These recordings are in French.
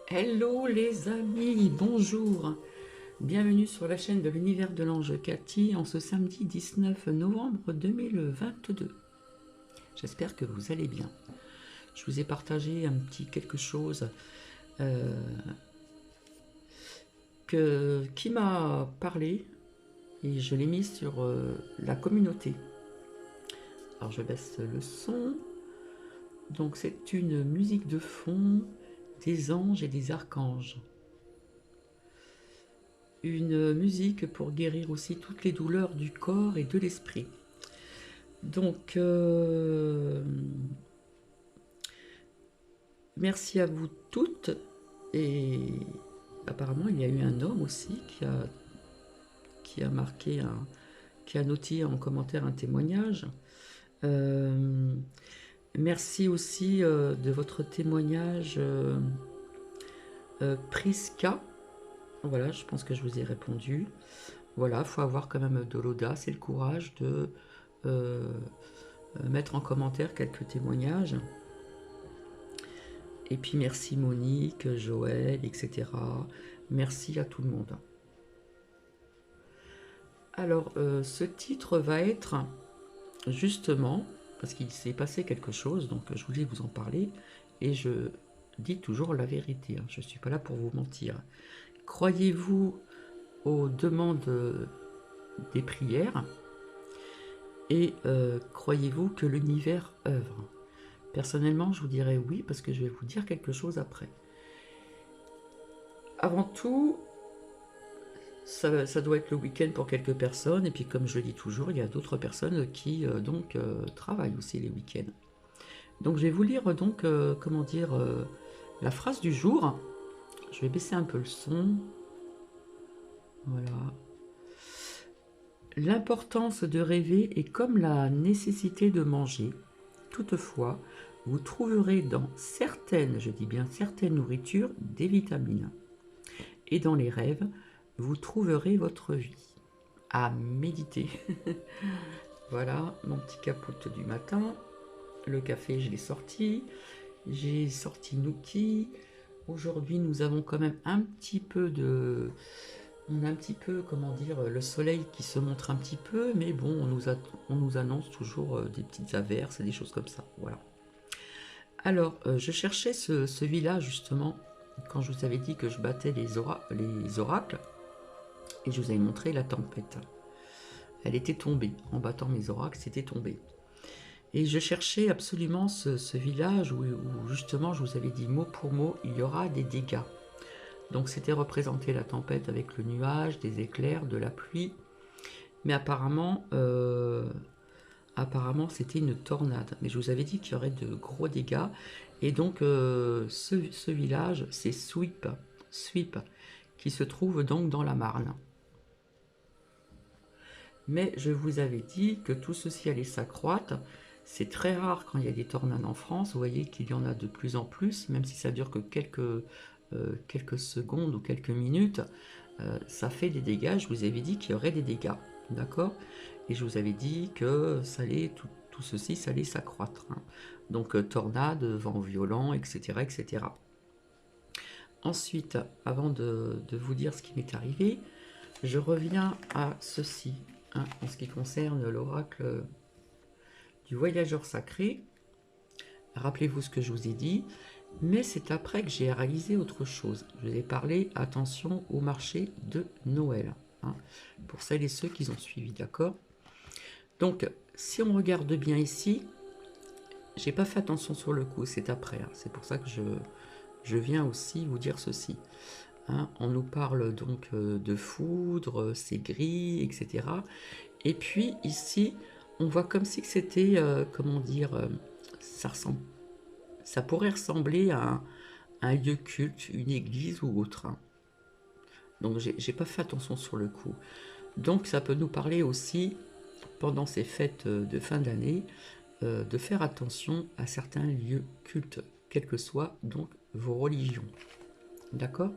Hello les amis, bonjour. Bienvenue sur la chaîne de l'univers de l'ange Cathy en ce samedi 19 novembre 2022. J'espère que vous allez bien. Je vous ai partagé un petit quelque chose qui m'a parlé et je l'ai mis sur la communauté. Alors je baisse le son. Donc c'est une musique de fond des anges et des archanges. Une musique pour guérir aussi toutes les douleurs du corps et de l'esprit. Donc, merci à vous toutes. Et apparemment, il y a eu un homme aussi qui a marqué, qui a noté en commentaire un témoignage. Merci aussi de votre témoignage, Priska. Voilà, je pense que je vous ai répondu. Voilà, il faut avoir quand même de l'audace et le courage de mettre en commentaire quelques témoignages. Et puis merci Monique, Joël, etc. Merci à tout le monde. Alors, ce titre va être justement, parce qu'il s'est passé quelque chose, donc je voulais vous en parler, et je dis toujours la vérité, hein, je ne suis pas là pour vous mentir. Croyez-vous aux demandes des prières et croyez-vous que l'univers œuvre? Personnellement, je vous dirais oui, parce que je vais vous dire quelque chose après. Avant tout, ça doit être le week-end pour quelques personnes, et puis comme je le dis toujours, il y a d'autres personnes qui travaillent aussi les week-ends. Donc je vais vous lire donc, la phrase du jour. Je vais baisser un peu le son. Voilà. L'importance de rêver est comme la nécessité de manger. Toutefois, vous trouverez dans certaines, je dis bien certaines nourritures, des vitamines. Et dans les rêves, vous trouverez votre vie. À méditer. Voilà, mon petit capote du matin. Le café, je l'ai sorti. J'ai sorti Nookie. Aujourd'hui, nous avons quand même un petit peu de... On a un petit peu, comment dire, le soleil qui se montre un petit peu, mais bon, on nous annonce toujours des petites averses et des choses comme ça. Voilà. Alors, je cherchais ce village, justement, quand je vous avais dit que je battais les oracles, et je vous avais montré la tempête. Elle était tombée. En battant mes oracles, c'était tombé. Et je cherchais absolument ce village où justement je vous avais dit mot pour mot, il y aura des dégâts. Donc c'était représenté la tempête avec le nuage, des éclairs, de la pluie. Mais apparemment c'était une tornade. Mais je vous avais dit qu'il y aurait de gros dégâts. Et donc ce village, c'est Sweep, qui se trouve donc dans la Marne. Mais je vous avais dit que tout ceci allait s'accroître. C'est très rare quand il y a des tornades en France. Vous voyez qu'il y en a de plus en plus, même si ça dure que quelques secondes ou quelques minutes. Ça fait des dégâts. Je vous avais dit qu'il y aurait des dégâts. D'accord? Et je vous avais dit que tout ceci, ça allait s'accroître. Hein. Donc tornade, vent violent, etc., etc. Ensuite, avant de vous dire ce qui m'est arrivé, je reviens à ceci. Hein, en ce qui concerne l'oracle du voyageur sacré. Rappelez-vous ce que je vous ai dit, mais c'est après que j'ai réalisé autre chose. Je vous ai parlé, attention, au marché de Noël, hein, pour celles et ceux qui ont suivi, d'accord? Donc, si on regarde bien ici, j'ai pas fait attention sur le coup, c'est après, hein, c'est pour ça que je viens aussi vous dire ceci. Hein, on nous parle donc de foudre, c'est gris, etc. Et puis ici, on voit comme si c'était, comment dire, ça pourrait ressembler à un lieu culte, une église ou autre. Hein. Donc j'ai pas fait attention sur le coup. Donc ça peut nous parler aussi, pendant ces fêtes de fin d'année, de faire attention à certains lieux cultes, quelles que soient donc vos religions. D'accord?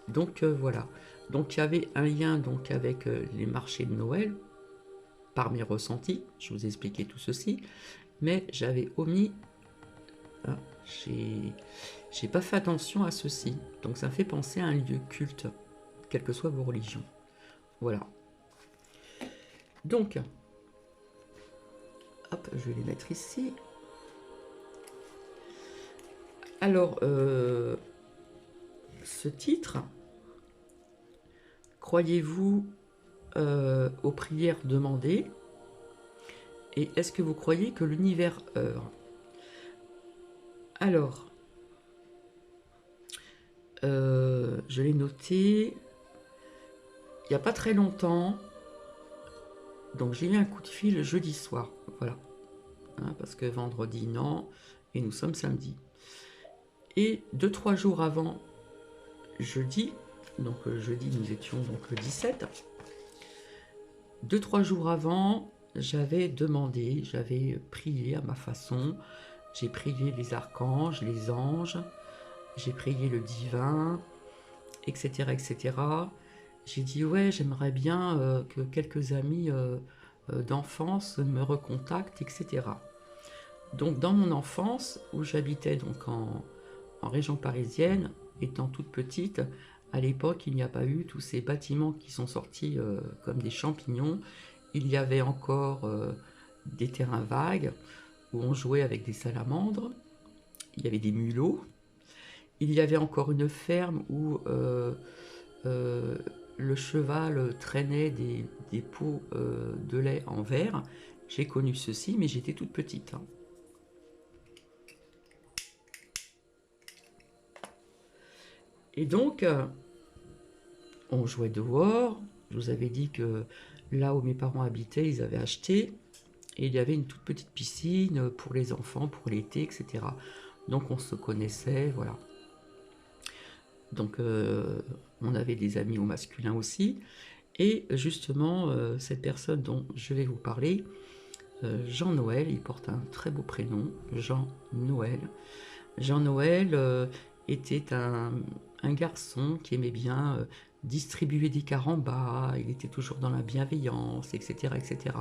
Donc voilà. Donc il y avait un lien donc avec les marchés de Noël, par mes ressentis, je vous ai expliqué tout ceci, mais j'avais omis, hein, j'ai pas fait attention à ceci. Donc ça me fait penser à un lieu culte, quelles que soient vos religions. Voilà. Donc, hop, je vais les mettre ici. Alors, ce titre, croyez-vous aux prières demandées? Et est-ce que vous croyez que l'univers œuvre? Alors, je l'ai noté il n'y a pas très longtemps. Donc j'ai eu un coup de fil jeudi soir. Voilà. Hein, parce que vendredi, non. Et nous sommes samedi. Et 2-3 jours avant jeudi, donc jeudi nous étions donc le 17. 2-3 jours avant, j'avais demandé, j'avais prié à ma façon. J'ai prié les archanges, les anges, j'ai prié le divin, etc. etc. J'ai dit ouais, j'aimerais bien que quelques amis d'enfance me recontactent, etc. Donc dans mon enfance, où j'habitais donc en région parisienne, étant toute petite, à l'époque il n'y a pas eu tous ces bâtiments qui sont sortis comme des champignons. Il y avait encore des terrains vagues où on jouait avec des salamandres, il y avait des mulots, il y avait encore une ferme où le cheval traînait des pots de lait en verre. J'ai connu ceci, mais j'étais toute petite. Hein. Et donc, on jouait dehors. Je vous avais dit que là où mes parents habitaient, ils avaient acheté. Et il y avait une toute petite piscine pour les enfants, pour l'été, etc. Donc on se connaissait, voilà. Donc on avait des amis au masculin aussi. Et justement, cette personne dont je vais vous parler, Jean-Noël, il porte un très beau prénom, Jean-Noël. Jean-Noël était un garçon qui aimait bien distribuer des carambars, il était toujours dans la bienveillance, etc. etc.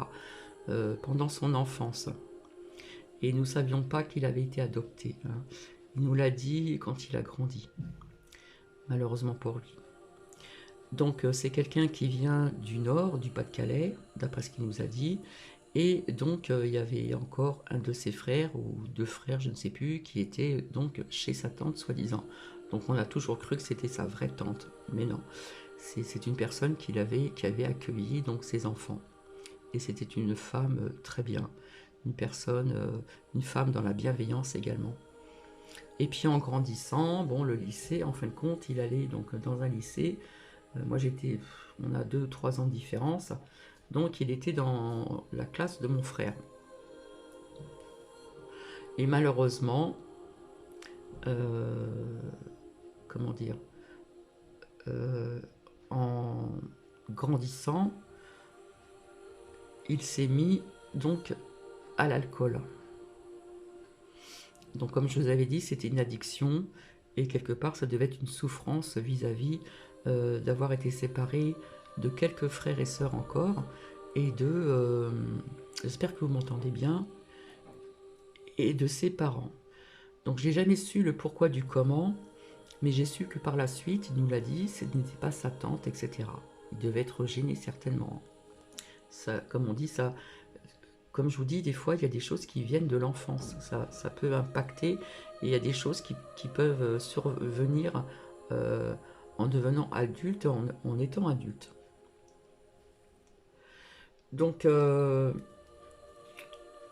Pendant son enfance. Et nous ne savions pas qu'il avait été adopté. Hein. Il nous l'a dit quand il a grandi, malheureusement pour lui. Donc c'est quelqu'un qui vient du nord, du Pas-de-Calais, d'après ce qu'il nous a dit. Et donc il y avait encore un de ses frères, ou deux frères, je ne sais plus, qui était donc chez sa tante, soi-disant. Donc on a toujours cru que c'était sa vraie tante. Mais non, c'est une personne qui avait accueilli donc ses enfants. Et c'était une femme très bien. Une femme dans la bienveillance également. Et puis en grandissant, bon, le lycée, en fin de compte, il allait donc dans un lycée. Moi, on a 2-3 ans de différence. Donc, il était dans la classe de mon frère. Et malheureusement, comment dire, en grandissant, il s'est mis donc à l'alcool. Donc comme je vous avais dit, c'était une addiction et quelque part ça devait être une souffrance vis-à-vis d'avoir été séparé de quelques frères et sœurs encore et j'espère que vous m'entendez bien, et de ses parents. Donc j'ai jamais su le pourquoi du comment, mais j'ai su que par la suite, il nous l'a dit, ce n'était pas sa tante, etc. Il devait être gêné certainement. Ça, comme on dit, ça, comme je vous dis, des fois, il y a des choses qui viennent de l'enfance. Ça peut impacter, et il y a des choses qui peuvent survenir en devenant adulte, en étant adulte. Donc,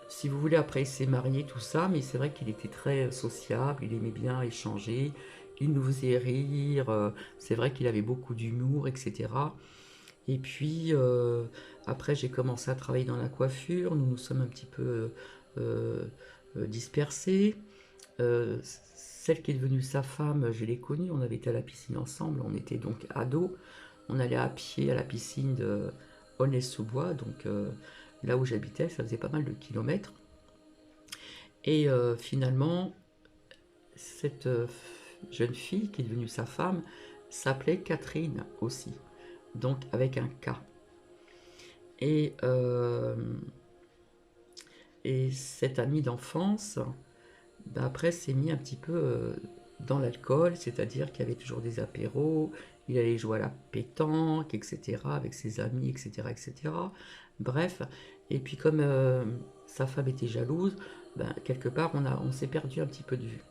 si vous voulez, après, il s'est marié, tout ça, mais c'est vrai qu'il était très sociable, il aimait bien échanger, il nous faisait rire, c'est vrai qu'il avait beaucoup d'humour, etc. Et puis, après, j'ai commencé à travailler dans la coiffure. Nous nous sommes un petit peu dispersés. Celle qui est devenue sa femme, je l'ai connue. On avait été à la piscine ensemble. On était donc ados. On allait à pied à la piscine de Aulnay-sous-Bois. Donc, là où j'habitais, ça faisait pas mal de kilomètres. Et finalement, cette jeune fille qui est devenue sa femme s'appelait Catherine aussi. Donc, avec un K. Et cette amie d'enfance, ben après s'est mis un petit peu dans l'alcool, c'est-à-dire qu'il y avait toujours des apéros, il allait jouer à la pétanque, etc., avec ses amis, etc., etc. Bref, et puis comme sa femme était jalouse, ben, quelque part on s'est perdu un petit peu de vue.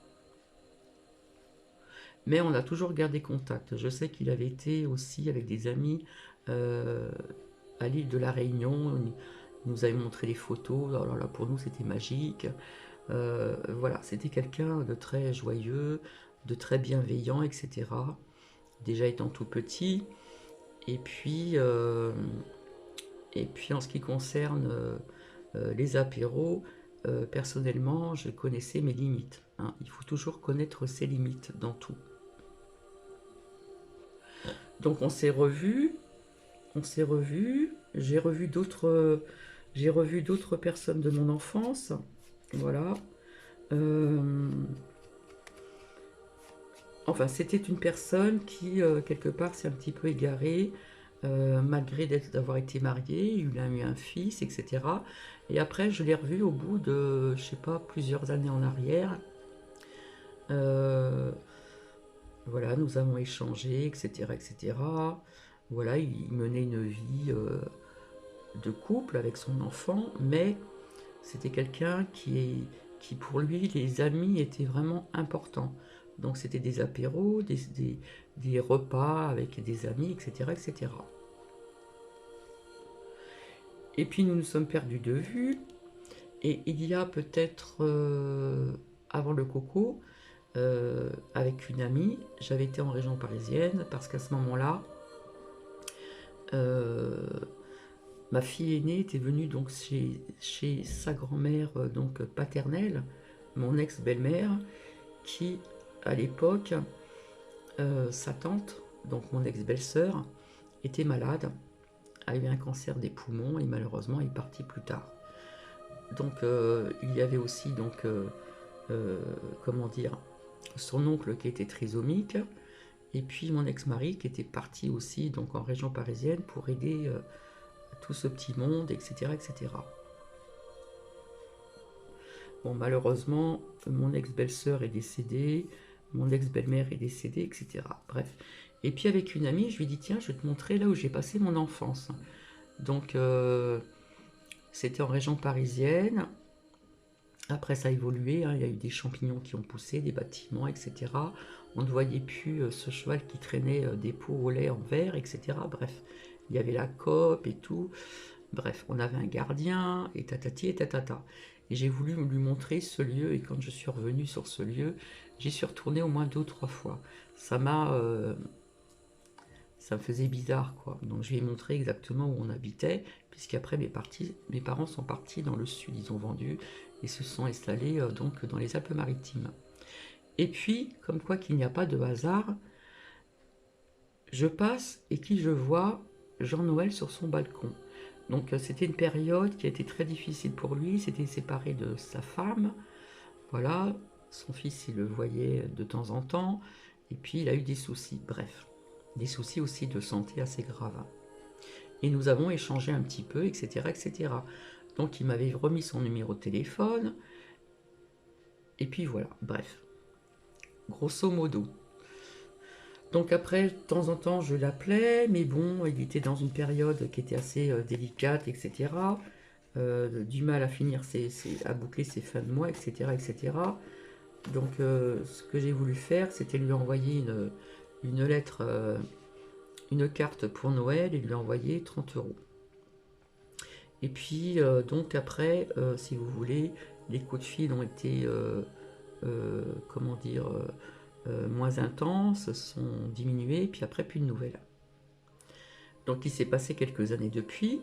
Mais on a toujours gardé contact. Je sais qu'il avait été aussi avec des amis euh, à l'île de la Réunion. Il nous avait montré des photos. Alors là, pour nous, c'était magique. Voilà, c'était quelqu'un de très joyeux, de très bienveillant, etc. Déjà étant tout petit. Et puis, euh, et puis en ce qui concerne les apéros, personnellement, je connaissais mes limites, hein. Il faut toujours connaître ses limites dans tout. Donc on s'est revus, j'ai revu d'autres personnes de mon enfance, voilà. Euh, enfin, c'était une personne qui, quelque part, s'est un petit peu égarée, malgré d'avoir été marié, il a eu un fils, etc. Et après, je l'ai revu au bout de, je sais pas, plusieurs années en arrière. Euh, voilà, nous avons échangé, etc., etc. Voilà, il menait une vie de couple avec son enfant, mais c'était quelqu'un qui pour lui, les amis étaient vraiment importants. Donc c'était des apéros, des repas avec des amis, etc., etc. Et puis nous nous sommes perdus de vue, et il y a peut-être avant le coco, avec une amie, j'avais été en région parisienne, parce qu'à ce moment-là, euh, ma fille aînée était venue donc chez sa grand-mère donc paternelle, mon ex-belle-mère, qui à l'époque, sa tante, donc mon ex-belle-sœur, était malade, a eu un cancer des poumons et malheureusement est partie plus tard. Donc il y avait aussi donc euh, comment dire, son oncle qui était trisomique, et puis mon ex-mari qui était parti aussi donc en région parisienne pour aider tout ce petit monde, etc., etc. Bon, malheureusement, mon ex-belle-sœur est décédée, mon ex-belle-mère est décédée, etc. Bref. Et puis avec une amie, je lui dis tiens, je vais te montrer là où j'ai passé mon enfance. Donc c'était en région parisienne. Après ça a évolué, hein, il y a eu des champignons qui ont poussé, des bâtiments, etc. On ne voyait plus ce cheval qui traînait des pots au lait en verre, etc. Bref, il y avait la coop et tout. Bref, on avait un gardien, et tatati et tatata. Et j'ai voulu lui montrer ce lieu, et quand je suis revenu sur ce lieu, j'y suis retourné au moins 2 ou 3 fois. Ça m'a, ça me faisait bizarre, quoi. Donc je lui ai montré exactement où on habitait, puisqu'après mes parents sont partis dans le sud, ils ont vendu, et se sont installés donc dans les Alpes-Maritimes. Et puis, comme quoi qu'il n'y a pas de hasard, je passe et qui je vois Jean-Noël sur son balcon. Donc c'était une période qui a été très difficile pour lui, il s'était séparé de sa femme, voilà, son fils il le voyait de temps en temps, et puis il a eu des soucis, bref, des soucis aussi de santé assez graves. Et nous avons échangé un petit peu, etc., etc. Donc il m'avait remis son numéro de téléphone, et puis voilà, bref, grosso modo. Donc après, de temps en temps, je l'appelais, mais bon, il était dans une période qui était assez délicate, etc. Du mal à finir à boucler ses fins de mois, etc., etc. Donc ce que j'ai voulu faire, c'était lui envoyer une lettre, une carte pour Noël et lui envoyer 30 euros. Et puis donc après, si vous voulez, les coups de fil ont été, comment dire, moins intenses, sont diminués, puis après plus de nouvelles. Donc il s'est passé quelques années depuis,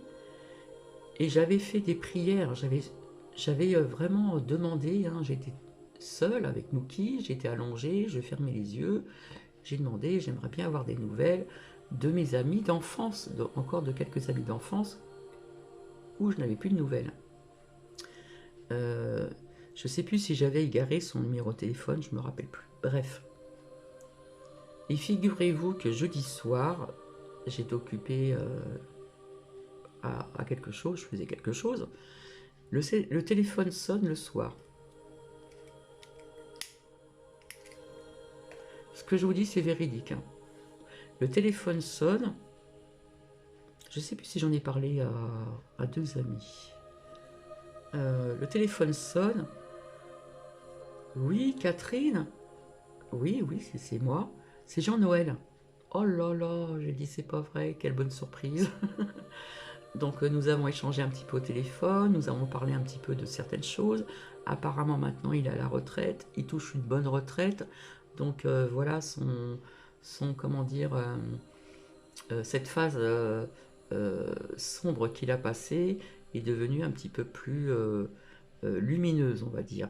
et j'avais fait des prières, j'avais vraiment demandé, hein, j'étais seule avec Nookie, j'étais allongée, je fermais les yeux, j'ai demandé, j'aimerais bien avoir des nouvelles de mes amis d'enfance, encore de quelques amis d'enfance, où je n'avais plus de nouvelles. Euh, je ne sais plus si j'avais égaré son numéro de téléphone, je ne me rappelle plus. Bref. Et figurez-vous que jeudi soir, j'étais occupée à quelque chose, je faisais quelque chose. Le téléphone sonne le soir. que je vous dis, c'est véridique, hein. Le téléphone sonne. Je ne sais plus si j'en ai parlé à deux amis. Le téléphone sonne. Oui, Catherine. Oui, oui, c'est moi. C'est Jean-Noël. Oh là là, j'ai dit c'est pas vrai, quelle bonne surprise. Donc nous avons échangé un petit peu au téléphone, nous avons parlé un petit peu de certaines choses. Apparemment maintenant il est à la retraite, il touche une bonne retraite. Donc voilà comment dire, cette phase sombre qu'il a passée est devenue un petit peu plus lumineuse, on va dire.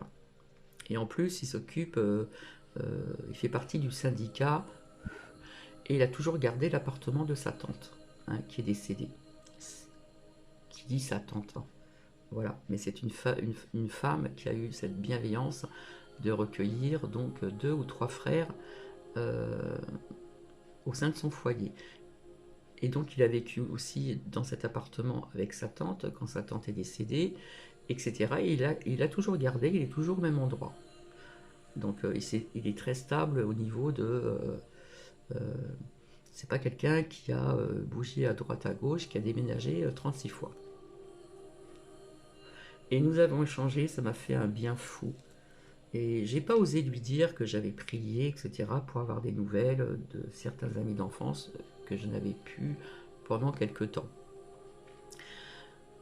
Et en plus, il fait partie du syndicat et il a toujours gardé l'appartement de sa tante, hein, qui est décédée. Qui dit sa tante, hein. Voilà, mais c'est une femme qui a eu cette bienveillance de recueillir donc deux ou trois frères euh, au sein de son foyer. Et donc il a vécu aussi dans cet appartement avec sa tante quand sa tante est décédée, etc. Et il a toujours gardé, il est toujours au même endroit. Donc il est très stable au niveau de... c'est pas quelqu'un qui a bougé à droite à gauche, qui a déménagé 36 fois. Et nous avons échangé, ça m'a fait un bien fou. Et j'ai pas osé lui dire que j'avais prié, etc., pour avoir des nouvelles de certains amis d'enfance que je n'avais pu pendant quelque temps.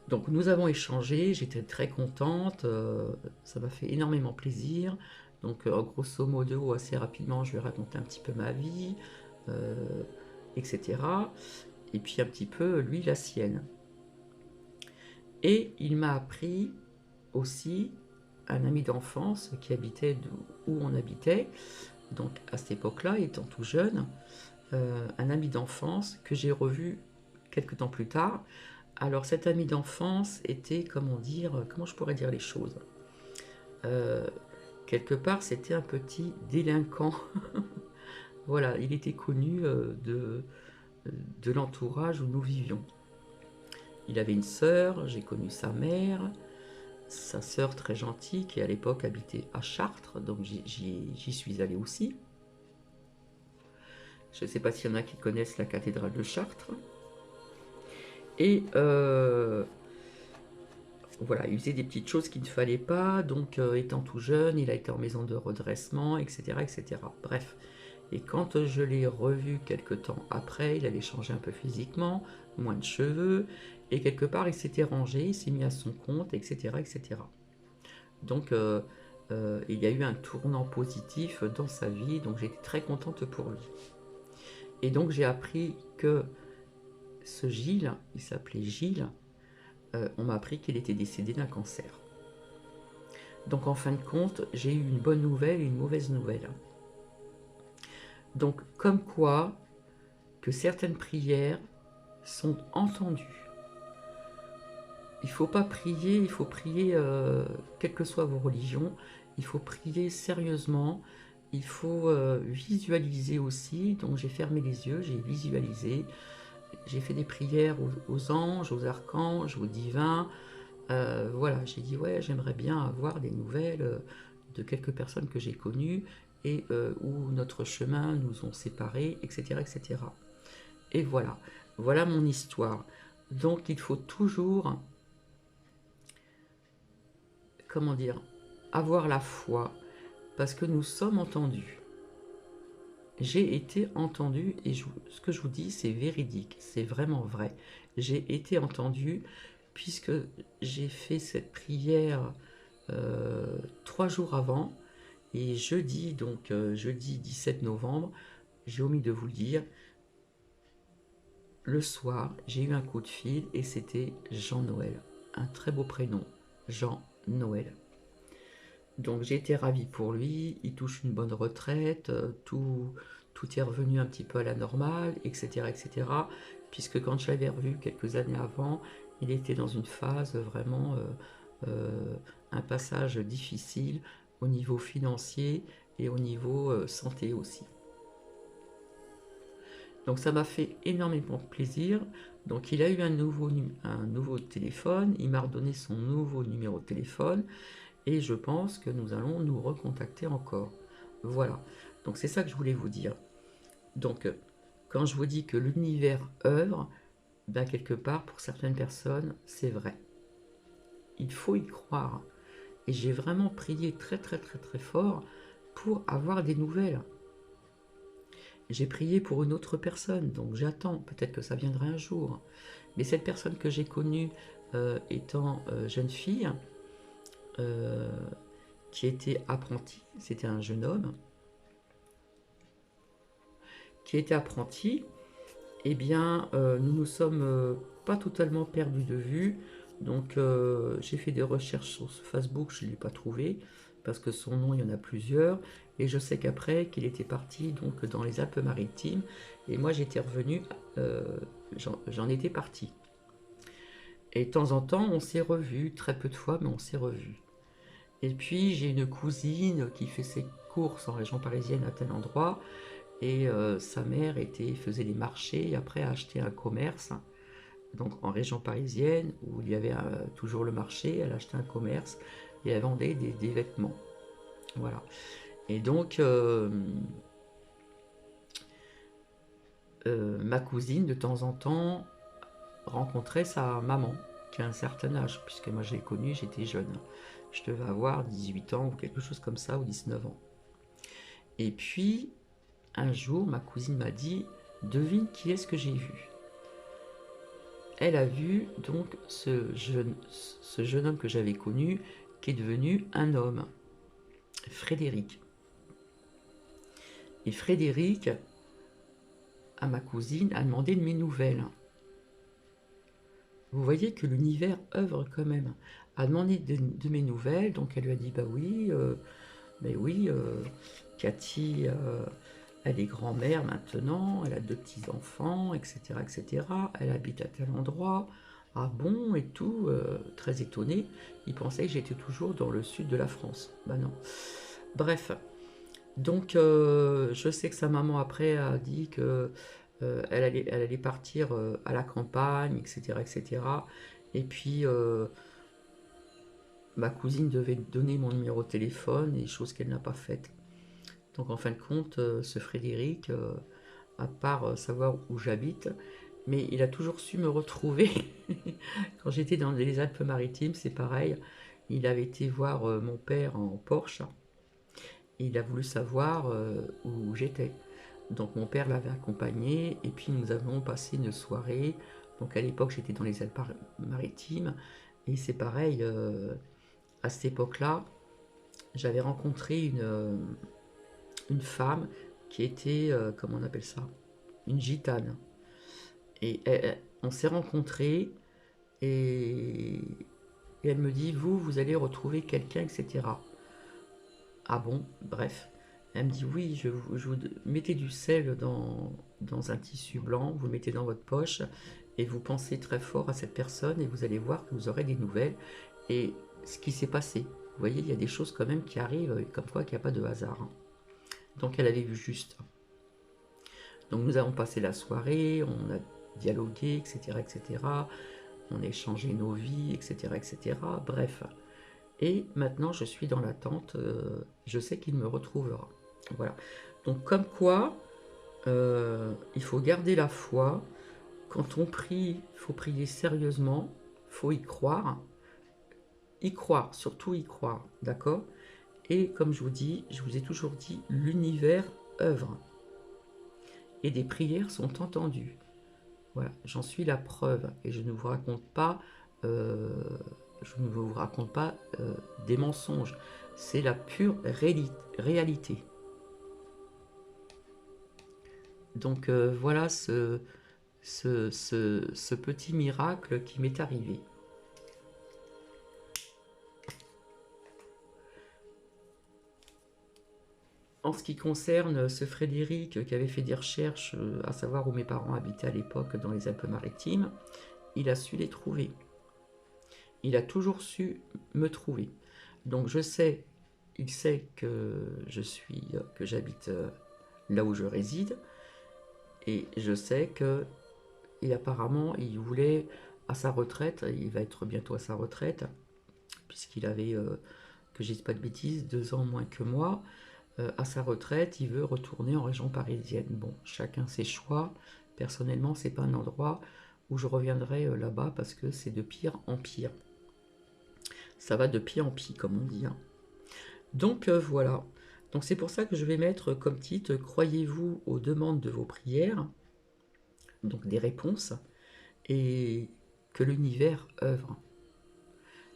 Donc nous avons échangé, j'étais très contente, ça m'a fait énormément plaisir. Donc grosso modo, assez rapidement, je lui ai raconté un petit peu ma vie, euh, etc. Et puis un petit peu, lui, la sienne. Et il m'a appris aussi un ami d'enfance qui habitait où on habitait, donc à cette époque-là, étant tout jeune, un ami d'enfance que j'ai revu quelques temps plus tard. Alors cet ami d'enfance était, comment je pourrais dire les choses, euh, quelque part c'était un petit délinquant. Voilà, il était connu de l'entourage où nous vivions. Il avait une sœur, j'ai connu sa mère, sa sœur très gentille qui à l'époque habitait à Chartres, donc j'y suis allé aussi. Je ne sais pas s'il y en a qui connaissent la cathédrale de Chartres. Et voilà, il faisait des petites choses qu'il ne fallait pas, donc étant tout jeune, il a été en maison de redressement, etc. etc. Bref. Et quand je l'ai revu quelques temps après, il avait changé un peu physiquement, moins de cheveux, et quelque part il s'était rangé, il s'est mis à son compte, etc. etc. Donc il y a eu un tournant positif dans sa vie, donc j'étais très contente pour lui. Et donc j'ai appris que ce Gilles, il s'appelait Gilles, on m'a appris qu'il était décédé d'un cancer. Donc en fin de compte, j'ai eu une bonne nouvelle et une mauvaise nouvelle. Donc comme quoi que certaines prières sont entendues. Il ne faut pas prier, il faut prier, quelles que soient vos religions, il faut prier sérieusement, il faut visualiser aussi. Donc j'ai fermé les yeux, j'ai visualisé, j'ai fait des prières aux anges, aux archanges, aux divins. Voilà, j'ai dit ouais, j'aimerais bien avoir des nouvelles de quelques personnes que j'ai connues et où notre chemin nous ont séparés, etc., etc. Et voilà, voilà mon histoire. Donc il faut toujours, comment dire, avoir la foi, parce que nous sommes entendus. J'ai été entendu et ce que je vous dis, c'est véridique, c'est vraiment vrai. J'ai été entendu puisque j'ai fait cette prière 3 jours avant et jeudi, donc jeudi 17 novembre, j'ai omis de vous le dire, le soir, j'ai eu un coup de fil et c'était Jean-Noël. Un très beau prénom, Jean-Noël. Donc j'ai été ravie pour lui, il touche une bonne retraite, tout est revenu un petit peu à la normale, etc. etc. Puisque quand je l'avais revu quelques années avant, il était dans une phase vraiment, un passage difficile au niveau financier et au niveau santé aussi. Donc ça m'a fait énormément plaisir. Donc il a eu un nouveau téléphone, il m'a redonné son nouveau numéro de téléphone et je pense que nous allons nous recontacter encore. Voilà. Donc c'est ça que je voulais vous dire. Donc quand je vous dis que l'univers œuvre, ben quelque part pour certaines personnes c'est vrai. Il faut y croire. Et j'ai vraiment prié très très très très fort pour avoir des nouvelles. J'ai prié pour une autre personne, donc j'attends, peut-être que ça viendra un jour. Mais cette personne que j'ai connue étant jeune fille, euh, qui était apprenti, c'était un jeune homme, qui était apprenti, eh bien nous nous sommes pas totalement perdus de vue. Donc j'ai fait des recherches sur Facebook, je ne l'ai pas trouvé, parce que son nom, il y en a plusieurs. Et je sais qu'après, qu'il était parti donc dans les Alpes-Maritimes. Et moi, j'étais revenu, j'en étais parti. Et de temps en temps, on s'est revus, très peu de fois, mais on s'est revus. Et puis, j'ai une cousine qui fait ses courses en région parisienne à tel endroit. Et sa mère faisait des marchés, et après a acheté un commerce donc en région parisienne, où il y avait toujours le marché. Elle achetait un commerce et elle vendait des vêtements. Voilà. Et donc, ma cousine, de temps en temps, rencontrait sa maman, qui a un certain âge, puisque moi je l'ai connue, j'étais jeune. Je devais avoir 18 ans ou quelque chose comme ça, ou 19 ans. Et puis, un jour, ma cousine m'a dit, devine qui est-ce que j'ai vu. Elle a vu donc ce jeune homme que j'avais connu, qui est devenu un homme, Frédéric. Et Frédéric, à ma cousine, a demandé de mes nouvelles. Vous voyez que l'univers œuvre quand même. A demandé de mes nouvelles, donc elle lui a dit, bah oui, Cathy, elle est grand-mère maintenant, elle a 2 petits-enfants, etc., etc. Elle habite à tel endroit. Ah bon, et tout, très étonné. Il pensait que j'étais toujours dans le sud de la France. Bah non. Bref, donc je sais que sa maman après a dit que elle allait partir à la campagne, etc., etc. Et puis ma cousine devait donner mon numéro de téléphone, et chose qu'elle n'a pas faite. Donc en fin de compte, ce Frédéric, à part savoir où j'habite, mais il a toujours su me retrouver. Quand j'étais dans les Alpes-Maritimes, c'est pareil. Il avait été voir mon père en Porsche. Et il a voulu savoir où j'étais. Donc mon père l'avait accompagné et puis nous avons passé une soirée. Donc à l'époque j'étais dans les Alpes-Maritimes et c'est pareil, à cette époque-là, j'avais rencontré une femme qui était, comment on appelle ça, une gitane. Et on s'est rencontrés et, et elle me dit, vous allez retrouver quelqu'un, etc. Ah bon, bref. Elle me dit, oui, je vous mettez du sel dans un tissu blanc, vous le mettez dans votre poche et vous pensez très fort à cette personne et vous allez voir que vous aurez des nouvelles. Et ce qui s'est passé, vous voyez, il y a des choses quand même qui arrivent, comme quoi qu'il n'y a pas de hasard, hein. Donc elle avait vu juste. Donc nous avons passé la soirée, on a dialogué, etc., etc. On a échangé nos vies, etc., etc. Bref. Et maintenant, je suis dans l'attente. Je sais qu'il me retrouvera. Voilà. Donc, comme quoi, il faut garder la foi. Quand on prie, il faut prier sérieusement. Il faut y croire. Y croire, surtout y croire. D'accord? Et comme je vous dis, je vous ai toujours dit, l'univers œuvre. Et des prières sont entendues. Voilà, j'en suis la preuve. Et je ne vous raconte pas, euh, des mensonges. C'est la pure réalité. Donc voilà ce petit miracle qui m'est arrivé. En ce qui concerne ce Frédéric qui avait fait des recherches à savoir où mes parents habitaient à l'époque dans les Alpes-Maritimes, il a su les trouver. Il a toujours su me trouver. Donc il sait que j'habite là où je réside, et je sais que, et apparemment, il voulait à sa retraite, il va être bientôt à sa retraite, puisqu'il avait, que je dise pas de bêtises, 2 ans moins que moi. à sa retraite, il veut retourner en région parisienne. Bon, chacun ses choix. Personnellement, c'est pas un endroit où je reviendrai là-bas parce que c'est de pire en pire. Ça va de pire en pire, comme on dit, hein. Donc voilà. Donc c'est pour ça que je vais mettre comme titre Croyez-vous aux demandes de vos prières, donc des réponses, et que l'univers œuvre.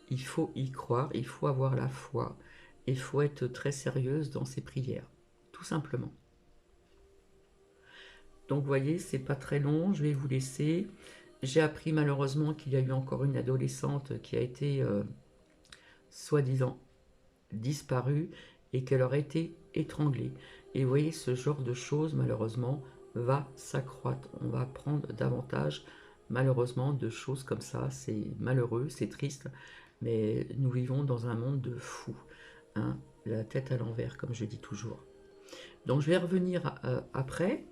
Il faut y croire, il faut avoir la foi, il faut être très sérieuse dans ses prières, tout simplement. Donc vous voyez, c'est pas très long, je vais vous laisser. J'ai appris malheureusement qu'il y a eu encore une adolescente qui a été soi-disant disparue et qu'elle aurait été étranglée. Et vous voyez, ce genre de choses, malheureusement, va s'accroître. On va apprendre davantage, malheureusement, de choses comme ça. C'est malheureux, c'est triste, mais nous vivons dans un monde de fous, hein, la tête à l'envers, comme je dis toujours. Donc je vais revenir après,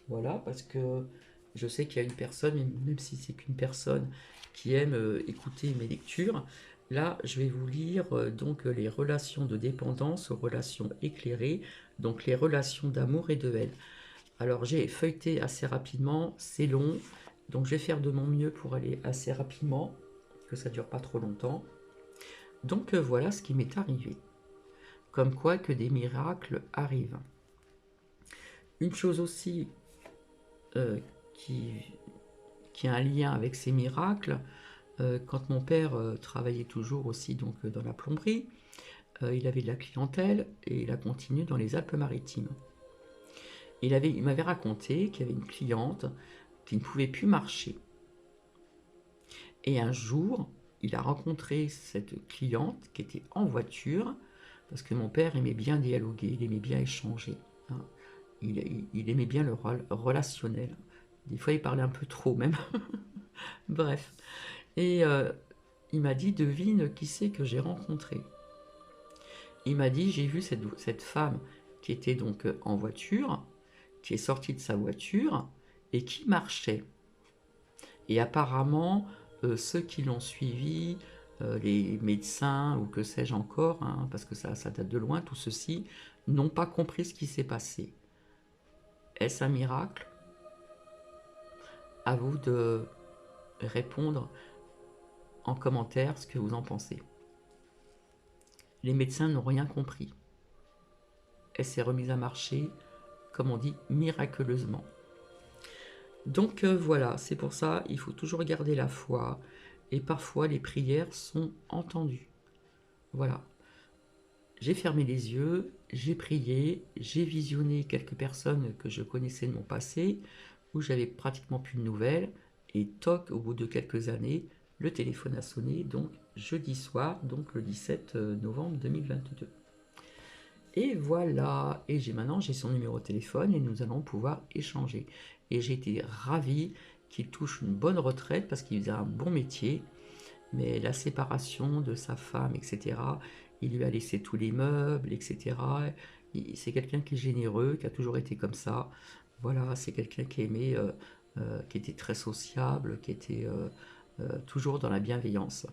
voilà, parce que je sais qu'il y a une personne, même si c'est qu'une personne qui aime écouter mes lectures, là je vais vous lire donc les relations de dépendance aux relations éclairées, donc les relations d'amour et de haine. Alors j'ai feuilleté assez rapidement, c'est long, donc je vais faire de mon mieux pour aller assez rapidement, que ça dure pas trop longtemps. Donc voilà ce qui m'est arrivé. Comme quoi que des miracles arrivent. Une chose aussi euh, qui, qui a un lien avec ces miracles, quand mon père travaillait toujours aussi donc, dans la plomberie, il avait de la clientèle et il a continué dans les Alpes-Maritimes. Il m'avait raconté qu'il y avait une cliente qui ne pouvait plus marcher. Et un jour, il a rencontré cette cliente qui était en voiture, parce que mon père aimait bien dialoguer, il aimait bien échanger, hein. Il aimait bien le relationnel. Des fois, il parlait un peu trop même. Bref. Et il m'a dit, devine qui c'est que j'ai rencontré. Il m'a dit, j'ai vu cette femme qui était donc en voiture, qui est sortie de sa voiture et qui marchait. Et apparemment, ceux qui l'ont suivi, les médecins ou que sais-je encore, hein, parce que ça date de loin, tout ceci, n'ont pas compris ce qui s'est passé. Est-ce un miracle? À vous de répondre en commentaire ce que vous en pensez. Les médecins n'ont rien compris. Elle s'est remise à marcher, comme on dit, miraculeusement. Donc voilà, c'est pour ça, il faut toujours garder la foi, et parfois les prières sont entendues. Voilà. J'ai fermé les yeux, j'ai prié, j'ai visionné quelques personnes que je connaissais de mon passé, où j'avais pratiquement plus de nouvelles, et toc, au bout de quelques années, le téléphone a sonné, donc jeudi soir, donc le 17 novembre 2022. Et voilà, et maintenant j'ai son numéro de téléphone et nous allons pouvoir échanger. Et j'ai été ravi qu'il touche une bonne retraite parce qu'il faisait un bon métier, mais la séparation de sa femme, etc., il lui a laissé tous les meubles, etc. C'est quelqu'un qui est généreux, qui a toujours été comme ça. Voilà, c'est quelqu'un qui aimait, qui était très sociable, qui était toujours dans la bienveillance.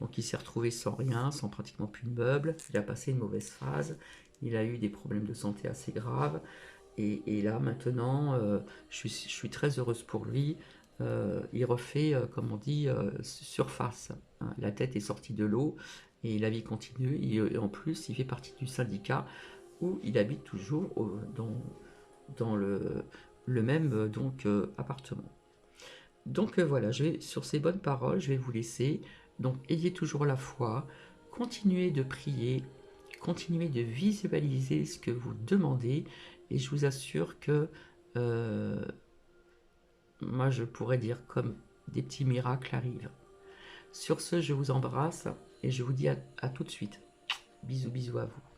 Donc il s'est retrouvé sans rien, sans pratiquement plus de meubles. Il a passé une mauvaise phase. Il a eu des problèmes de santé assez graves. Et là maintenant, je suis très heureuse pour lui. Il refait, comme on dit, surface, hein. La tête est sortie de l'eau et la vie continue. Et en plus, il fait partie du syndicat où il habite toujours dans le même appartement. Donc voilà, sur ces bonnes paroles, je vais vous laisser. Donc ayez toujours la foi, continuez de prier, continuez de visualiser ce que vous demandez, et je vous assure que euh, moi je pourrais dire comme des petits miracles arrivent. Sur ce, je vous embrasse et je vous dis à tout de suite. Bisous, bisous à vous.